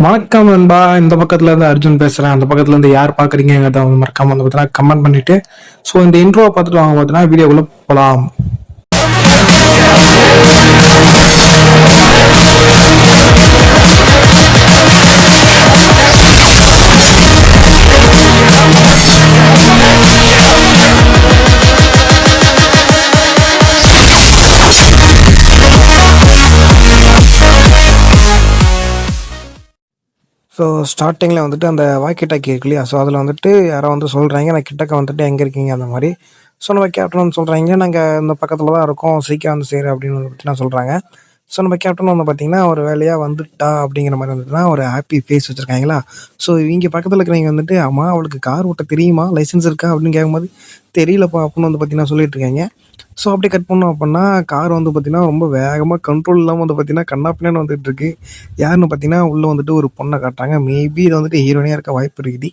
வணக்கம் நண்பா. இந்த பக்கத்துல இருந்து அர்ஜுன் பேசுறேன். அந்த பக்கத்துல இருந்து யார் பாக்குறீங்கிறத வந்து மறக்காம வந்து பார்த்தீங்கன்னா கமெண்ட் பண்ணிட்டு இந்த இன்ட்ரோவை பார்த்துட்டு வாங்க பார்த்தீங்கன்னா வீடியோக்குள்ள போலாம். ஸோ ஸ்டார்டிங்கில் வந்துட்டு அந்த வாக்கி டாக்கி இருக்கு இல்லையா? ஸோ அதில் வந்துட்டு யாரோ வந்து சொல்கிறாங்க, நான் கிட்டக்க வந்துட்டு எங்கே இருக்கீங்க அந்த மாதிரி. ஸோ நம்ம கேப்டன் வந்து சொல்கிறாங்க, நாங்கள் இந்த பக்கத்தில் தான் இருக்கோம், சீக்கிரம் வந்து சேரு அப்படின்னு வந்து பார்த்தீங்கன்னா சொல்கிறாங்க. ஸோ நம்ம கேப்டன் வந்து பார்த்தீங்கன்னா ஒரு வேலையாக வந்துட்டா அப்படிங்கிற மாதிரி வந்துட்டுனா ஒரு ஹாப்பி ஃபேஸ் வச்சுருக்காங்களா. ஸோ இவங்க பக்கத்தில் இருக்கிறவங்க வந்துட்டு, ஆமாம் அவளுக்கு கார் ஓட்ட தெரியுமா, லைசன்ஸ் இருக்கா அப்படின்னு கேட்கும்போது தெரியலப்பா அப்படின்னு வந்து பார்த்தீங்கன்னா சொல்லிட்டு இருக்காங்க. ஸோ அப்படியே கட் பண்ணோம் அப்படின்னா கார் வந்து பார்த்தீங்கன்னா ரொம்ப வேகமாக கண்ட்ரோல் இல்லாமல் வந்து பார்த்தீங்கன்னா கண்ணாப்பின்னு வந்துட்டு இருக்கு. யாருன்னு பார்த்தீங்கன்னா உள்ளே வந்துட்டு ஒரு பொண்ணை காட்டுறாங்க. மேபி இது வந்துட்டு ஹீரோனியாக இருக்க வாய்ப்பு இருக்குது.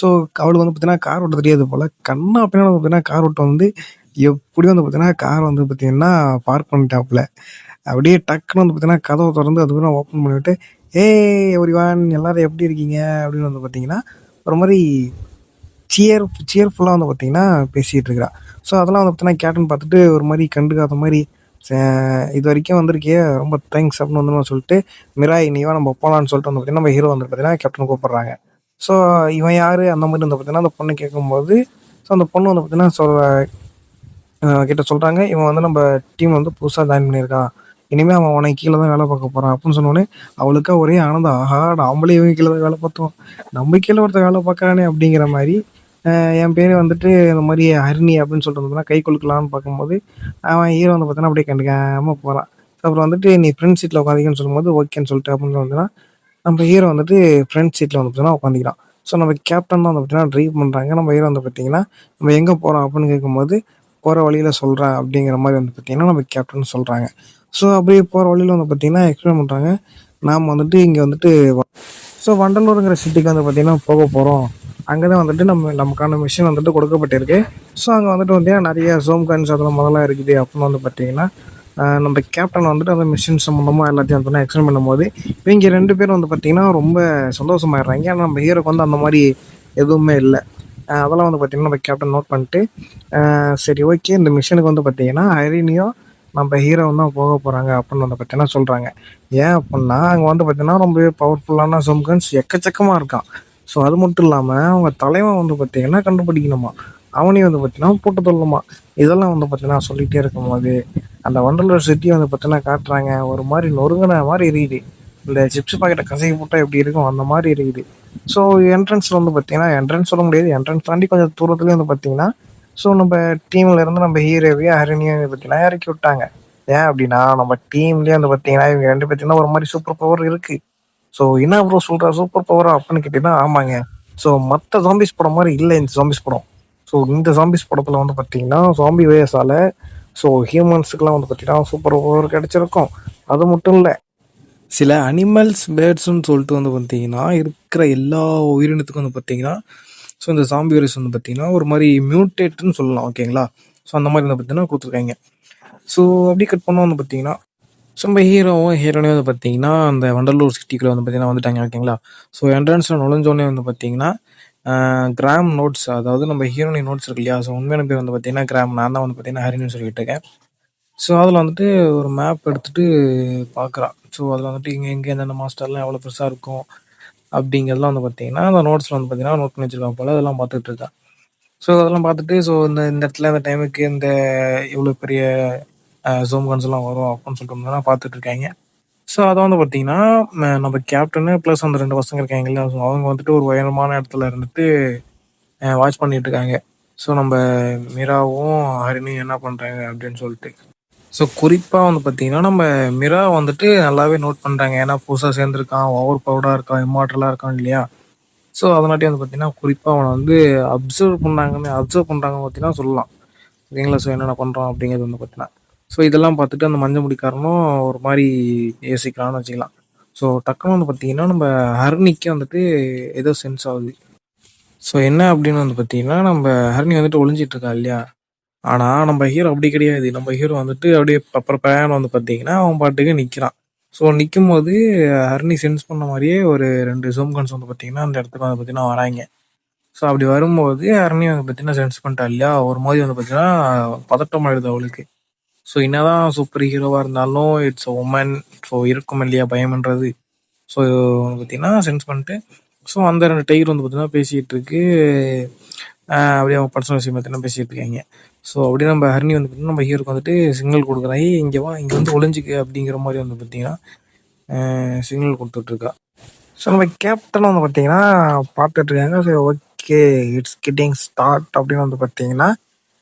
ஸோ அவளுக்கு வந்து பார்த்தீங்கன்னா கார் ஓட்ட தெரியாது போல். கண்ணாப்பின்னு வந்து பார்த்தீங்கன்னா கார் ஓட்ட வந்து எப்படி வந்து பார்த்தீங்கன்னா கார் வந்து பார்த்தீங்கன்னா பார்க் பண்ணிட்டாப்புல. அப்படியே டக்குன்னு வந்து பார்த்தீங்கன்னா கதவை திறந்து அதுக்கப்புறம் ஓப்பன் பண்ணிவிட்டு, எவ்ரிவான் எல்லாரும் எப்படி இருக்கீங்க அப்படின்னு வந்து பார்த்தீங்கன்னா ஒரு மாதிரி சியர்ஃபுல்லாக வந்து பார்த்தீங்கன்னா பேசிகிட்டு இருக்கிறா. ஸோ அதெல்லாம் வந்து பார்த்தீங்கன்னா கேப்டன் பார்த்துட்டு ஒரு மாதிரி கண்டுக்காத மாதிரி, "ச இது வரைக்கும் வந்திருக்கியே ரொம்ப தேங்க்ஸ்" அப்படின்னு வந்து சொல்லிட்டு, "மிராய் நீ வா நம்ம போகலான்னு" சொல்லிட்டு வந்து பார்த்தீங்கன்னா நம்ம ஹீரோ வந்து பார்த்தீங்கன்னா கேப்டன் கூப்பிட்றாங்க. ஸோ இவன் யார் அந்த மாதிரி வந்து பார்த்தீங்கன்னா அந்த பொண்ணு கேட்கும்போது, ஸோ அந்த பொண்ணு வந்து பார்த்தீங்கன்னா கிட்ட சொல்கிறாங்க, "இவன் வந்து நம்ம டீம் வந்து புதுசாக ஜாயின் பண்ணியிருக்கான். இனிமேல் அவன் உனக்கு கீழே தான் வேலை பார்க்க போகிறான்" அப்படின்னு சொன்னோடனே அவளுக்கா ஒரே ஆனந்தம். ஆஹா நாமளே இவங்க கீழே தான் வேலை பார்த்தோம், நம்ம கீழே ஒருத்தர் வேலை பார்க்குறானே அப்படிங்கிற மாதிரி. என் பேர் வந்துட்டு இந்த மாதிரி ஹரிணி அப்படின்னு சொல்லிட்டு வந்தோம்னா கை குலுக்கலான்னு பார்க்கும்போது அவன் ஹீரோ வந்து பார்த்தோன்னா அப்படியே கண்டுக்காமல் போகிறான். அப்புறம் வந்துட்டு நீ ஃப்ரண்ட் சீட்டில் உட்காந்திக்கன்னு சொல்லும்போது ஓகேன்னு சொல்லிட்டு அப்படின்னு வந்துன்னா நம்ம ஹீரோ வந்துட்டு ஃப்ரண்ட் சீட்டில் வந்து பார்த்தீங்கன்னா உட்காந்துக்கிறான். ஸோ நம்ம கேப்டன் தான் வந்து பார்த்தீங்கன்னா ட்ரைவ் பண்ணுறாங்க. நம்ம ஹீரோ வந்து பார்த்தீங்கன்னா நம்ம எங்கே போகிறோம் அப்படின்னு கேட்கும்போது போகிற வழியில் சொல்கிறேன் அப்படிங்கிற மாதிரி வந்து பார்த்தீங்கன்னா நம்ம கேப்டன் சொல்கிறாங்க. ஸோ அப்படியே போகிற வழியில் வந்து பார்த்தீங்கன்னா எக்ஸ்பிளைன் பண்ணுறாங்க. நாம் வந்துட்டு இங்கே வந்துட்டு வண்டலூருங்கிற சிட்டிக்கு வந்து பார்த்தீங்கன்னா போக போகிறோம். அங்கே தான் வந்துட்டு நமக்கான மிஷின் வந்துட்டு கொடுக்கப்பட்டிருக்கு. ஸோ அங்கே வந்துட்டு பார்த்தீங்கன்னா நிறைய ஜூம் கன்ஸ் அதெல்லாம் முதல்ல இருக்குது அப்படின்னு வந்து பார்த்தீங்கன்னா நம்ம கேப்டன் வந்துட்டு அந்த மிஷின் சம்மந்தமாக எல்லாத்தையும் வந்து எக்ஸ்பிளைன் பண்ணும்போது இவங்க 2 பேரும் வந்து பார்த்தீங்கன்னா ரொம்ப சந்தோஷமாயிடுறாங்க. ஏன்னா நம்ம ஹீரோக்கு வந்து அந்த மாதிரி எதுவுமே இல்லை. அதெல்லாம் வந்து பார்த்தீங்கன்னா நம்ம கேப்டன் நோட் பண்ணிட்டு, சரி ஓகே இந்த மிஷினுக்கு வந்து பார்த்தீங்கன்னா ஹரிணியும் நம்ம ஹீரோவும் தான் போக போகிறாங்க அப்படின்னு வந்து பார்த்தீங்கன்னா சொல்கிறாங்க. ஏன் அப்படின்னா அங்கே வந்து பார்த்தீங்கன்னா ரொம்பவே பவர்ஃபுல்லான ஜூம் கன்ஸ் எக்கச்சக்கமாக இருக்கான். ஸோ அது மட்டும் இல்லாமல் அவங்க தலைவன் வந்து பார்த்தீங்கன்னா கண்டுபிடிக்கணுமா, அவனையும் வந்து பார்த்தீங்கன்னா போட்டு தள்ளணுமா. இதெல்லாம் வந்து பார்த்தீங்கன்னா சொல்லிகிட்டே இருக்கும்போது அந்த வண்டலூர் சிட்டி வந்து பார்த்தீங்கன்னா காட்டுறாங்க. ஒரு மாதிரி நொறுங்கின மாதிரி இருக்குது. இந்த சிப்ஸ் பாக்கெட்டை கசக்கி போட்டால் எப்படி இருக்கும் அந்த மாதிரி இருக்குது. ஸோ என்ட்ரன்ஸில் வந்து பார்த்தீங்கன்னா என்ட்ரன்ஸ் சொல்ல முடியாது, என்ட்ரன்ஸ் தாண்டி கொஞ்சம் தூரத்துலேயே வந்து பார்த்தீங்கன்னா ஸோ நம்ம டீமில் இருந்து நம்ம ஹீரோவையும் ஹரிணியும் பார்த்தீங்கன்னா இறக்கி விட்டாங்க. ஏன் அப்படின்னா நம்ம டீம்லேயே வந்து பார்த்தீங்கன்னா இவங்க 2 பார்த்தீங்கன்னா ஒரு மாதிரி சூப்பர் பவர் இருக்குது. ஸோ என்ன ப்ரோ சொல்கிற சூப்பர் பவரா அப்படின்னு கேட்டிங்கன்னா ஆமாங்க. ஸோ மற்ற ஜாம்பிஸ் படம் மாதிரி இல்லை இந்த ஜாம்பிஸ் படம். ஸோ இந்த ஜாம்பிஸ் படத்தில் வந்து பார்த்தீங்கன்னா ஜாம்பி வேஸால் ஸோ ஹியூமன்ஸுக்கெல்லாம் வந்து பார்த்தீங்கன்னா சூப்பர் பவர் கிடச்சிருக்கும். அது மட்டும் இல்லை, சில அனிமல்ஸ் பேர்ட்ஸ்ன்னு சொல்லிட்டு வந்து பார்த்தீங்கன்னா இருக்கிற எல்லா உயிரினத்துக்கும் வந்து பார்த்தீங்கன்னா ஸோ இந்த ஜாம்பி வைரஸ் வந்து பார்த்தீங்கன்னா ஒரு மாதிரி மியூட்டேட்னு சொல்லலாம். ஓகேங்களா? ஸோ அந்த மாதிரி வந்து பார்த்தீங்கன்னா கொடுத்துருக்காங்க. ஸோ அப்படி கட் பண்ணோம் வந்து பார்த்தீங்கன்னா ஸோ நம்ம ஹீரோவும் ஹீரோனையும் வந்து பார்த்தீங்கன்னா அந்த வண்டலூர் சிட்டிக்குள்ளே வந்து பார்த்தீங்கன்னா வந்துட்டாங்க. ஓகேங்களா? ஸோ என்ட்ரன்ஸில் நுழைஞ்சோடனே வந்து பார்த்தீங்கன்னா கிராம் நோட்ஸ், அதாவது நம்ம ஹீரோனி நோட்ஸ் இருக்கு இல்லையா? ஸோ உண்மையான பேர் வந்து பார்த்தீங்கன்னா கிராம். நான் தான் வந்து பார்த்தீங்கன்னா ஹரின்னு சொல்லிட்டு இருக்கேன். ஸோ அதில் வந்துட்டு ஒரு மேப் எடுத்துகிட்டு பார்க்குறான். ஸோ அதில் வந்துட்டு இங்கே எங்கே எந்தெந்த மாஸ்டர்லாம் எவ்வளோ பெருசாக இருக்கும் அப்படிங்கிறதுலாம் வந்து பார்த்தீங்கன்னா அந்த நோட்ஸில் வந்து பார்த்தீங்கன்னா நோட் பண்ணி வச்சிருக்காங்க போல். அதெல்லாம் பார்த்துட்டு இருக்கா. ஸோ அதெல்லாம் பார்த்துட்டு ஸோ இந்த இந்த இடத்துல இந்த டைமுக்கு இந்த இவ்வளோ பெரிய ஜூம் கன்ஸ்லாம் வரும் அப்படின்னு சொல்லிட்டு பார்த்துட்டு இருக்காங்க. ஸோ அதை வந்து பார்த்தீங்கன்னா நம்ம கேப்டனு ப்ளஸ் அந்த 2 பசங்க இருக்காங்கல்ல, ஸோ அவங்க வந்துட்டு ஒரு உயரமான இடத்துல இருந்துட்டு வாட்ச் பண்ணிட்டு இருக்காங்க. ஸோ நம்ம மிராவும் ஹரிணியும் என்ன பண்ணுறாங்க அப்படின்னு சொல்லிட்டு. ஸோ குறிப்பாக வந்து பார்த்தீங்கன்னா நம்ம மிரா வந்துட்டு நல்லாவே நோட் பண்ணுறாங்க. ஏன்னா புதுசாக சேர்ந்துருக்கான், ஓவர் பவர்டாக இருக்கான், இம்மார்டலாக இருக்கான் இல்லையா? ஸோ அதனாட்டி வந்து பார்த்தீங்கன்னா குறிப்பாக அவனை வந்து அப்சர்வ் பண்ணுறாங்க பார்த்தீங்கன்னா சொல்லலாம். ஓகேங்களா? ஸோ என்னென்ன பண்ணுறான் அப்படிங்கிறது வந்து பார்த்தீங்கன்னா ஸோ இதெல்லாம் பார்த்துட்டு அந்த மஞ்சள் முடிக்காரனும் ஒரு மாதிரி யோசிக்கிறான்னு வச்சுக்கலாம். ஸோ டக்குன்னு வந்து பார்த்தீங்கன்னா நம்ம ஹரிணிக்கு வந்துட்டு ஏதோ சென்ஸ் ஆகுது. ஸோ என்ன அப்படின்னு வந்து பார்த்தீங்கன்னா நம்ம ஹரிணி வந்துட்டு ஒளிஞ்சிட்டு இருக்கா இல்லையா? ஆனால் நம்ம ஹீரோ அப்படி கிடையாது. நம்ம ஹீரோ வந்துட்டு அப்படியே பப்பர பேன்னு வந்து பார்த்தீங்கன்னா அவன் பாட்டுக்கு நிற்கிறான். ஸோ நிக்கும்போது ஹரிணி சென்ஸ் பண்ண மாதிரியே ஒரு 2 ஜோம்கான்ஸ் வந்து பார்த்தீங்கன்னா, அந்த இடத்துக்கு வந்து பார்த்தீங்கன்னா வராய்ங்க. ஸோ அப்படி வரும்போது ஹரிணி வந்து பார்த்தீங்கன்னா சென்ஸ் பண்ணிட்டா இல்லையா? ஒரு மாதிரி வந்து பார்த்தீங்கன்னா பதட்டம் ஆயிடுது அவளுக்கு. ஸோ என்னதான் சூப்பர் ஹீரோவா இருந்தாலும் இட்ஸ் அ வுமன். ஸோ இருக்கும் இல்லையா பயம்ன்றது. ஸோ பார்த்தீங்கன்னா சென்ஸ் பண்ணிட்டு ஸோ அந்த 2 டைகர் வந்து பார்த்தீங்கன்னா பேசிகிட்டு இருக்கு. அப்படியே அவங்க பர்சனல் விஷயம் பார்த்தீங்கன்னா பேசிகிட்டு இருக்காங்க. ஸோ அப்படியே நம்ம ஹரிணி வந்து பார்த்தீங்கன்னா நம்ம ஹீரோக்கு வந்துட்டு சிக்னல் கொடுக்குறான். ஏய் இங்கே வா, இங்கே வந்து ஒளிஞ்சிக்க அப்படிங்கிற மாதிரி வந்து பார்த்தீங்கன்னா சிக்னல் கொடுத்துட்ருக்கா. ஸோ நம்ம கேப்டன் வந்து பார்த்தீங்கன்னா பார்த்துட்டு இருக்காங்க. So okay, it's getting start அப்படின்னு வந்து பார்த்தீங்கன்னா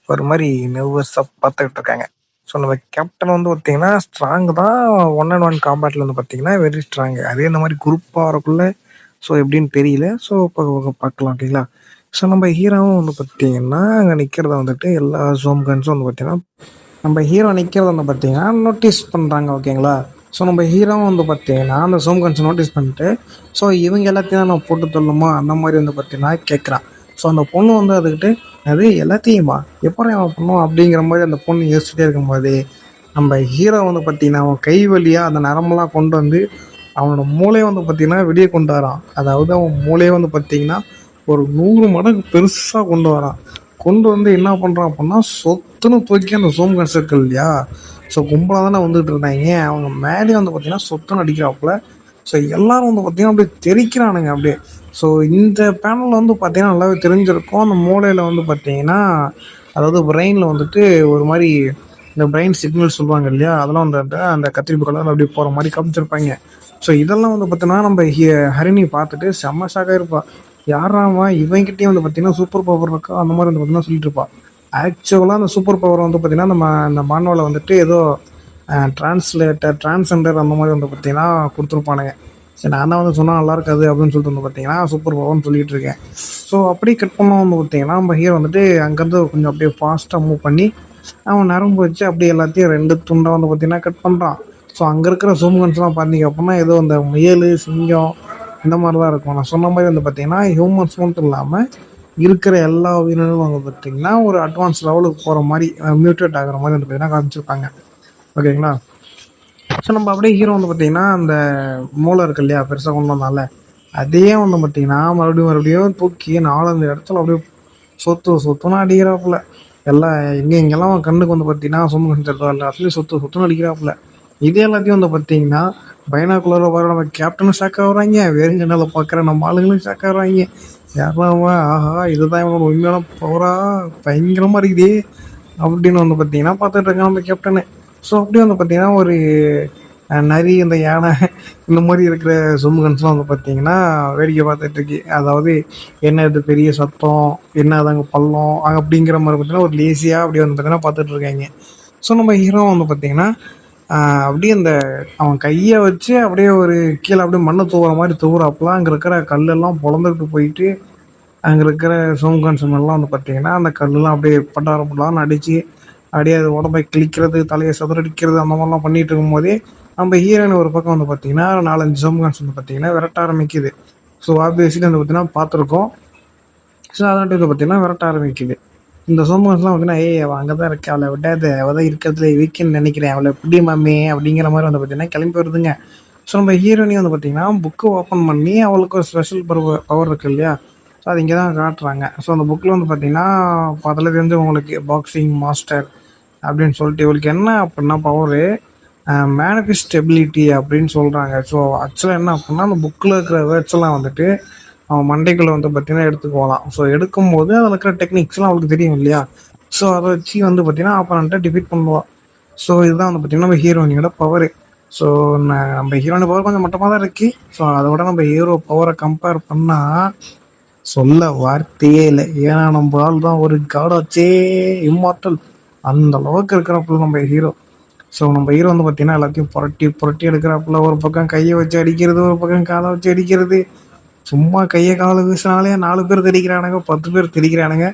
ஒரு மாதிரி நர்வஸாக பார்த்துக்கிட்டு இருக்காங்க. ஸோ நம்ம கேப்டன் வந்து பார்த்தீங்கன்னா ஸ்ட்ராங் தான். 1-on-1 காம்பேட்டில் வந்து பார்த்தீங்கன்னா வெரி ஸ்ட்ராங். அதே இந்த மாதிரி குரூப்பாக வரக்குள்ள ஸோ எப்படின்னு தெரியல. ஸோ இப்போ பார்க்கலாம் ஓகேங்களா. ஸோ நம்ம ஹீரோவும் வந்து பார்த்தீங்கன்னா அங்கே நிற்கிறத வந்துட்டு எல்லா ஜோம் கன்ஸும் வந்து பார்த்தீங்கன்னா நம்ம ஹீரோ நிற்கிறத வந்து பார்த்தீங்கன்னா நோட்டீஸ் பண்ணுறாங்க ஓகேங்களா. ஸோ நம்ம ஹீரோவும் வந்து பார்த்தீங்கன்னா அந்த ஜோம் கன்ஸை நோட்டீஸ் பண்ணிட்டு ஸோ இவங்க எல்லாத்தையும் நான் போட்டு தள்ளுமா அந்த மாதிரி வந்து பார்த்தீங்கன்னா கேட்குறான். ஸோ அந்த பொண்ணு வந்து அதுக்கிட்ட அது எல்லாத்தையுமா எப்படி அவன் பண்ணுவான் அப்படிங்கிற மாதிரி அந்த பொண்ணு யோசிச்சுட்டே இருக்கும்போது நம்ம ஹீரோ வந்து பார்த்தீங்கன்னா அவன் கை வழியாக அந்த நரம்பெல்லாம் கொண்டு வந்து அவனோட மூளையை வந்து பார்த்தீங்கன்னா வெளியே கொண்டு வரான். அதாவது அவன் மூளையை வந்து பார்த்தீங்கன்னா ஒரு 100 மடங்கு பெருசாக கொண்டு வரான். கொண்டு வந்து என்ன பண்ணுறான் அப்படின்னா சொத்துன்னு தூக்கி அந்த ஜூம் கன் சர்க்கிள் இல்லையா. ஸோ கும்பலாக தானே வந்துட்டு இருந்தாங்க. அவங்க மேலே வந்து பார்த்தீங்கன்னா சொத்துன்னு அடிக்கிறாப்புல. ஸோ எல்லாரும் வந்து பார்த்தீங்கன்னா அப்படியே தெரிக்கிறானுங்க அப்படியே. ஸோ இந்த பேனலில் வந்து பார்த்தீங்கன்னா நல்லாவே தெரிஞ்சிருக்கும். அந்த மூளையில் வந்து பார்த்தீங்கன்னா அதாவது பிரெயினில் வந்துட்டு ஒரு மாதிரி இந்த பிரெயின் சிக்னல் சொல்லுவாங்க இல்லையா, அதெல்லாம் வந்து அந்த கத்திரிப்பு கலரில் அப்படியே போகிற மாதிரி காமிச்சிருப்பாங்க. ஸோ இதெல்லாம் வந்து பார்த்தீங்கன்னா நம்ம ஹரிணி பார்த்துட்டு செம்ம ஷாக்காக இருப்பா. யாராமா இவங்கிட்டயும் வந்து பார்த்தீங்கன்னா சூப்பர் பவர் இருக்கா அந்த மாதிரி வந்து பார்த்தீங்கன்னா சொல்லிட்டு இருப்பா. ஆக்சுவலாக அந்த சூப்பர் பவர் வந்து பார்த்தீங்கன்னா நம்ம அந்த மானுவலை வந்துட்டு ஏதோ டிரான்ஸ்லேட்டர் டிரான்ஸ்ஜெண்டர் அந்த மாதிரி வந்து பார்த்தீங்கன்னா கொடுத்துருப்பானுங்க. சரி நான் தான் வந்து சொன்னால் நல்லா இருக்காது அப்படின்னு சொல்லிட்டு வந்து பார்த்தீங்கன்னா சூப்பர் பவர்னு சொல்லிட்டு இருக்கேன். ஸோ அப்படியே கட் பண்ணோம் வந்து பார்த்தீங்கன்னா நம்ம ஹீரோ வந்துட்டு அங்கேருந்து கொஞ்சம் அப்படியே ஃபாஸ்ட்டாக மூவ் பண்ணி அவன் நரம்பு வச்சு அப்படியே எல்லாத்தையும் 2 துண்டாக வந்து பார்த்தீங்கன்னா கட் பண்ணுறான். ஸோ அங்கே இருக்கிற ஜூம்கன்ஸ்லாம் பார்த்தீங்க அப்படின்னா ஏதோ அந்த முயல் சிங்கம் இந்த மாதிரி தான் இருக்கும். நான் சொன்ன மாதிரி வந்து பார்த்தீங்கன்னா ஹியூமன்ஸ் மட்டும் இல்லாமல் இருக்கிற எல்லா உயிரினங்களும் வந்து பார்த்தீங்கன்னா ஒரு அட்வான்ஸ் லெவலுக்கு போகிற மாதிரி மியூட்டேட் ஆகிற மாதிரி வந்து பார்த்தீங்கன்னா காமிச்சிருப்பாங்க ஓகேங்களா. ஸோ நம்ம அப்படியே ஹீரோ வந்து பார்த்தீங்கன்னா அந்த மூளை இருக்கு இல்லையா பெருசாக கொண்டு வந்தால அதே வந்து பார்த்தீங்கன்னா மறுபடியும் தூக்கி 4-5 இடத்துல அப்படியே சொத்துன்னு அடிக்கிறாப்புல. எல்லாம் எங்கெங்கெல்லாம் கண்ணுக்கு வந்து பார்த்தீங்கன்னா சொம்பு செஞ்சிருக்கோம் எல்லாத்துலேயும் சொத்துன்னு அடிக்கிறாப்புல. இது எல்லாத்தையும் வந்து பார்த்தீங்கன்னா பைனாக்குலரில் வர நம்ம கேப்டனும் ஷாக் ஆகுறாங்க. வேறுங்கனால பார்க்குற நம்ம ஆளுங்களும் ஷாக் ஆகுறாங்க. யாராவா ஆஹா இதுதான் இவனோட உண்மையான பவரா பயங்கரமாக இருக்குதே அப்படின்னு வந்து பார்த்தீங்கன்னா பார்த்துட்டு இருக்காங்க நம்ம கேப்டனு. ஸோ அப்படியே வந்து பார்த்தீங்கன்னா ஒரு நரி இந்த யானை இந்த மாதிரி இருக்கிற ஜும்கன்ஸ்லாம் வந்து பார்த்தீங்கன்னா வேடிக்கை பார்த்துட்ருக்கு. அதாவது என்ன இது பெரிய சத்தம் என்ன அதாங்க பள்ளம் அப்படிங்கிற மாதிரி பார்த்தீங்கன்னா ஒரு லேசியாக அப்படியே வந்து பார்த்தீங்கன்னா பார்த்துட்டு இருக்காங்க. ஸோ நம்ம ஹீரோ வந்து பார்த்தீங்கன்னா அப்படியே அந்த அவன் கையை வச்சு அப்படியே ஒரு கீழே அப்படியே மண்ணை தூவுற மாதிரி தூவுறாப்புலாம் அங்கே இருக்கிற கல்லெல்லாம் பொழந்துட்டு போயிட்டு அங்கே இருக்கிற சோம்கான் எல்லாம் வந்து பார்த்தீங்கன்னா அந்த கல்லெலாம் அப்படியே பட்டாரப்படலான்னு அடித்து அப்படியே அது உடம்பை கிழிக்கிறது தலையை சதுரடிக்கிறது அந்த மாதிரிலாம் பண்ணிகிட்டு இருக்கும்போதே நம்ம ஹீரோயின் ஒரு பக்கம் வந்து பார்த்தீங்கன்னா 4-5 ஜோம்கான்ஸ் வந்து பார்த்தீங்கன்னா விரட்ட ஆரம்பிக்குது. ஸோ ஆப்வியஸ்லி வந்து பார்த்தீங்கன்னா பார்த்துருக்கோம். ஸோ அதான்ட்டு வந்து பார்த்தீங்கன்னா விரட்ட ஆரம்பிக்குது. இந்த சோம்கான்ஸ்லாம் பார்த்தீங்கன்னா அவள் அங்கே தான் இருக்கா அவளை விடாது அவள் தான் இருக்கிறதுல வீக்கென்னு நினைக்கிறேன் அவளை எப்படி மம்மி அப்படிங்கிற மாதிரி வந்து பார்த்தீங்கன்னா கிளம்பி வருதுங்க. ஸோ நம்ம ஹீரோயினி வந்து பார்த்தீங்கன்னா புக்கு ஓப்பன் பண்ணி அவளுக்கு ஒரு ஸ்பெஷல் பவர் இருக்குது இல்லையா. ஸோ அது இங்கே தான் காட்டுறாங்க. ஸோ அந்த புக்கில் வந்து பார்த்தீங்கன்னா அதில் தெரிஞ்சு உங்களுக்கு பாக்ஸிங் மாஸ்டர் அப்படின்னு சொல்லிட்டு இவளுக்கு என்ன அப்படின்னா பவரு மேனிஃபெஸ்டபிலிட்டி அப்படின்னு சொல்கிறாங்க. ஸோ ஆக்சுவலாக என்ன அப்படின்னா அந்த புக்கில் இருக்கிற வேர்ட்ஸ் எல்லாம் வந்துட்டு அவன் மண்டைக்குள்ளே வந்து பார்த்திங்கன்னா எடுத்துக்குவான். ஸோ எடுக்கும்போது அதில் இருக்கிற டெக்னிக்ஸ்லாம் அவளுக்கு தெரியும் இல்லையா. ஸோ அதை வச்சு வந்து பார்த்திங்கன்னா ஆப்போனண்ட்டை டிஃபீட் பண்ணுவாள். ஸோ இதுதான் வந்து பார்த்திங்கன்னா நம்ம ஹீரோயினோட பவரு. ஸோ நம்ம ஹீரோயின் பவர் கொஞ்சம் மட்டமாக தான் இருக்குது. ஸோ அதோட நம்ம ஹீரோ பவரை கம்பேர் பண்ணால் சொல்ல வார்த்தையே இல்லை. ஏன்னா நம்ம ஆள் தான் ஒரு காடாச்சே இம்மார்டல் அந்த அளவுக்கு இருக்கிறப்பல நம்ம ஹீரோ. ஸோ நம்ம ஹீரோ வந்து பார்த்தீங்கன்னா எல்லாத்தையும் புரட்டி எடுக்கிறாப்புல. ஒரு பக்கம் கையை வச்சு அடிக்கிறது ஒரு பக்கம் காலை வச்சு அடிக்கிறது. சும்மா கையை காலை வீசினாலே 4 பேர் தெரிக்கிறானுங்க 10 பேர் தெரிக்கிறானுங்க.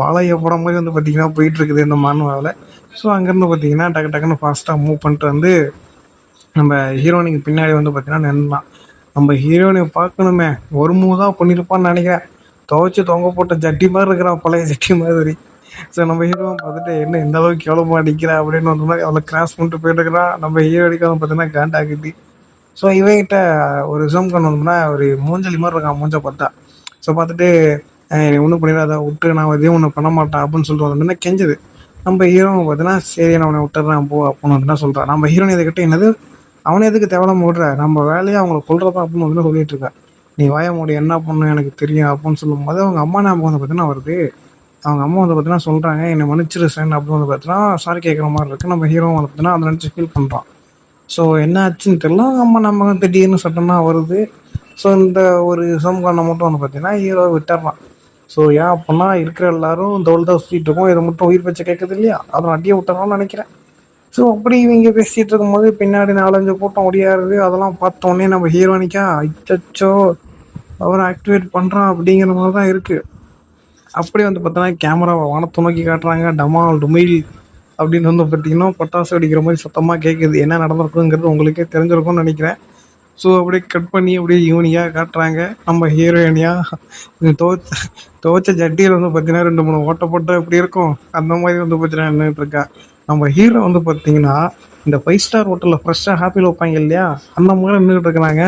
பாலைய படம் மாதிரி வந்து பார்த்தீங்கன்னா போயிட்டுருக்குது இந்த மானுவாவில். ஸோ அங்கேருந்து பார்த்தீங்கன்னா டக்குன்னு ஃபாஸ்ட்டாக மூவ் பண்ணிட்டு வந்து நம்ம ஹீரோயினுக்கு பின்னாடி வந்து பார்த்தீங்கன்னா நின்றான். நம்ம ஹீரோயினை பார்க்கணுமே ஒரு மூவ் தான் பண்ணியிருப்பான்னு நினைக்கிறேன். துவைச்சி தொங்க போட்ட ஜட்டி மாதிரி இருக்கிறான் பழைய ஜட்டி மாதிரி. ஸோ நம்ம ஹீரோவும் பார்த்துட்டு என்ன இந்த அளவுக்கு எவ்வளோ அடிக்கிறா அப்படின்னு வந்து மாதிரி அவ்வளோ கிராஸ் பண்ணிட்டு போயிட்டு இருக்கிறான். நம்ம ஹீரோ அடிக்காமல் பார்த்தீங்கன்னா காண்டாகிட்டு. ஸோ இவங்கிட்ட ஒரு ஜூம் கொண்டு வந்தோம்னா ஒரு மூஞ்சலி மாதிரி இருக்கான் மூஞ்ச பார்த்தா. ஸோ பார்த்துட்டு ஒன்றும் பண்ணிடாத விட்டு நான் எதையும் ஒன்றும் பண்ண மாட்டேன் அப்படின்னு சொல்லிட்டு வந்தோம்னா கெஞ்சுது. நம்ம ஹீரோவை பார்த்தீங்கன்னா சரி நான் அவனை விட்டுறேன் போ அப்படின்னு வந்து சொல்கிறான். நம்ம ஹீரோனை இதுக்கிட்ட என்னது அவனை எதுக்கு தேவையில்லாம விடுற, நம்ம வேலையை அவங்கள கொள்றதா அப்படின்னு வந்து சொல்லிட்டு இருக்கா. நீ வாய மூடி என்ன பண்ணணும் எனக்கு தெரியும் அப்படின்னு சொல்லும்போது அவங்க அம்மா ஞாபகம் வந்து பார்த்தீங்கன்னா வருது. அவங்க அம்மா வந்து பார்த்தீங்கன்னா சொல்கிறாங்க என்னை மன்னிச்சிரு சார் அப்படின்னு வந்து பார்த்தீங்கன்னா சாரி கேட்குற மாதிரி இருக்குது. நம்ம ஹீரோ வந்து பார்த்தீங்கன்னா அதை நினச்சி ஃபீல் பண்ணுறான். ஸோ என்ன ஆச்சுன்னு தெரியல. அவங்க அம்மா நம்ம திடீர்னு சட்டமாக வருது. ஸோ இந்த ஒரு சமகாலம் மட்டும் வந்து பார்த்தீங்கன்னா ஹீரோ விட்டுறான். ஸோ ஏன் அப்படின்னா இருக்கிற எல்லாரும் தோல் தான் சுற்றிட்டு இருக்கோம், இதை மட்டும் உயிர் பேச்சை கேட்குது இல்லையா, அதை அடியே விட்டுறான்னு நினைக்கிறேன். ஸோ அப்படி இவங்க பேசிகிட்டு இருக்கும்போது பின்னாடி 4-5 கூட்டம் ஒடியாருது. அதெல்லாம் பார்த்தோன்னே நம்ம ஹீரோனிக்கா அச்சோ அவரை ஆக்டிவேட் பண்ணுறான் அப்படிங்கிற மாதிரி தான் இருக்குது. அப்படி வந்து பார்த்தோன்னா கேமராவை வானத்தை நோக்கி காட்டுறாங்க. டமால் டுமைல் அப்படின்னு வந்து பார்த்தீங்கன்னா பட்டாசு வெடிக்கிற மாதிரி சத்தமாக கேட்குது. என்ன நடந்திருக்குங்கிறது உங்களுக்கே தெரிஞ்சிருக்கும்னு நினைக்கிறேன். ஸோ அப்படியே கட் பண்ணி அப்படியே ஈவினிங்காக காட்டுறாங்க. நம்ம ஹீரோயினியாக துவைச்ச ஜட்டியில் வந்து பார்த்தீங்கன்னா 2-3 ஓட்டை போட்டால் எப்படி இருக்கும் அந்த மாதிரி வந்து பார்த்தீங்கன்னா நின்றுட்டு இருக்கா. நம்ம ஹீரோ வந்து பார்த்தீங்கன்னா இந்த 5 ஸ்டார் ஹோட்டலில் ஃப்ரெஷ்ஷாக ஹாப்பியில் வைப்பாங்க இல்லையா, அந்த மாதிரி நின்றுட்டு இருக்கிறாங்க.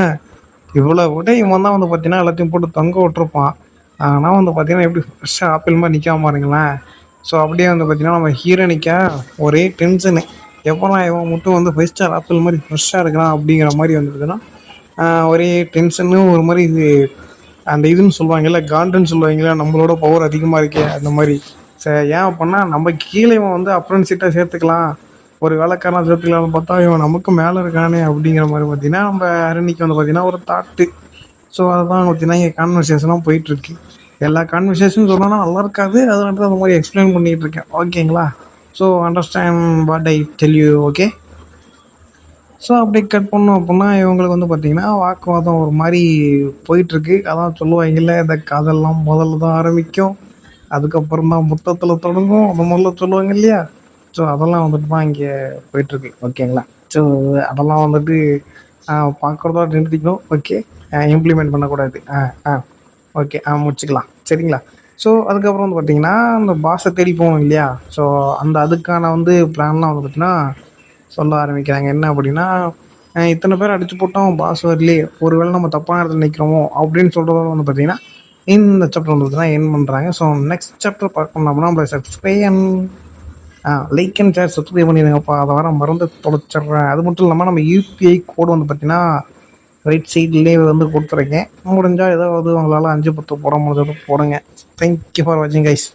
இவ்வளோ விட இவன் தான் வந்து பார்த்தீங்கன்னா எல்லாத்தையும் போட்டு தொங்க விட்டுருப்பான். ஆனால் வந்து பார்த்தீங்கன்னா எப்படி ஃப்ரெஷ்ஷாக ஆப்பிள் மாதிரி நிற்காம பாருங்களேன். ஸோ அப்படியே வந்து பார்த்தீங்கன்னா நம்ம ஹீரோனிக்கா ஒரே டென்ஷனு. எப்போலாம் இவன் மட்டும் வந்து 5 ஸ்டார் ஆப்பிள் மாதிரி ஃப்ரெஷ்ஷாக இருக்கிறான் அப்படிங்கிற மாதிரி வந்துருக்குன்னா ஒரே டென்ஷன்னு ஒரு மாதிரி இது அந்த இதுன்னு சொல்லுவாங்கல்ல காண்டுன்னு சொல்லுவாங்களா, நம்மளோட பவர் அதிகமாக இருக்கே அந்த மாதிரி. ஏன் அப்படின்னா நம்ம கீழே இவன் வந்து அப்ரன்சிட்டாக சேர்த்துக்கலாம், ஒரு வேலைக்காரனாக சேர்த்துக்கலாம்னு பார்த்தா இவன் நமக்கு மேலே இருக்கானே அப்படிங்கிற மாதிரி பார்த்தீங்கன்னா நம்ம அரணிக்கு வந்து பார்த்தீங்கன்னா ஒரு தாட்டு. ஸோ அதுதான் பார்த்தீங்கன்னா இங்கே கான்வர்சேஷனாக போயிட்டுருக்கு. எல்லா கான்வர்சேஷனும் சொன்னால் நல்லா இருக்காது, அதை வந்து அந்த மாதிரி எக்ஸ்பிளைன் பண்ணிகிட்டு இருக்கேன். ஓகேங்களா? So understand what I tell you. Okay. So அப்படி கட் பண்ணோம் அப்படின்னா இவங்களுக்கு வந்து பார்த்திங்கன்னா வாக்குவாதம் ஒரு மாதிரி போயிட்டுருக்கு. அதான் சொல்லுவாங்கல்ல இந்த காதெல்லாம் முதல்ல தான் ஆரம்பிக்கும், அதுக்கப்புறம் தான் முத்தத்தில் தொடங்கும், அந்த மாதிரிலாம் சொல்லுவாங்க இல்லையா. ஸோ அதெல்லாம் வந்துட்டு தான் இங்கே போயிட்டுருக்கு. ஓகேங்களா? ஸோ அதெல்லாம் வந்துட்டு பார்க்குறதோட நிறுத்திக்கணும். ஓகே, இம்ப்ளிமெண்ட் பண்ணக்கூடாது. ஓகே, முடிச்சுக்கலாம். சரிங்களா? ஸோ அதுக்கப்புறம் வந்து பார்த்திங்கன்னா அந்த பாஸை தேடி போகணும் இல்லையா. ஸோ அந்த அதுக்கான வந்து பிளான்லாம் வந்து பார்த்திங்கன்னா சொல்ல ஆரம்பிக்கிறாங்க. என்ன அப்படின்னா இத்தனை பேர் அடிச்சு போட்டோம் பாஸ் வரலையே, ஒருவேளை நம்ம தப்பான இடத்துல நிற்கிறோமோ அப்படின்னு சொல்கிறத வந்து பார்த்திங்கன்னா இந்த சாப்டர் வந்து பார்த்திங்கன்னா என் பண்ணுறாங்க. ஸோ நெக்ஸ்ட் சாப்டர் பார்க்கணும் அப்படின்னா நம்மளை subscribe like and share subscribe பண்ணிடுங்கப்பா. அதை வர மறந்து தொலைச்சிட்றேன். அது மட்டும் இல்லாமல் நம்ம யூபிஐ கோடு வந்து பார்த்திங்கன்னா ரைட் சைட்லேயே வந்து கொடுத்துருக்கேன். முடிஞ்சால் ஏதாவது உங்களால் 5-10 போட முடிஞ்சது போடுங்க. தேங்க்யூ ஃபார் வாட்சிங் கைஸ்.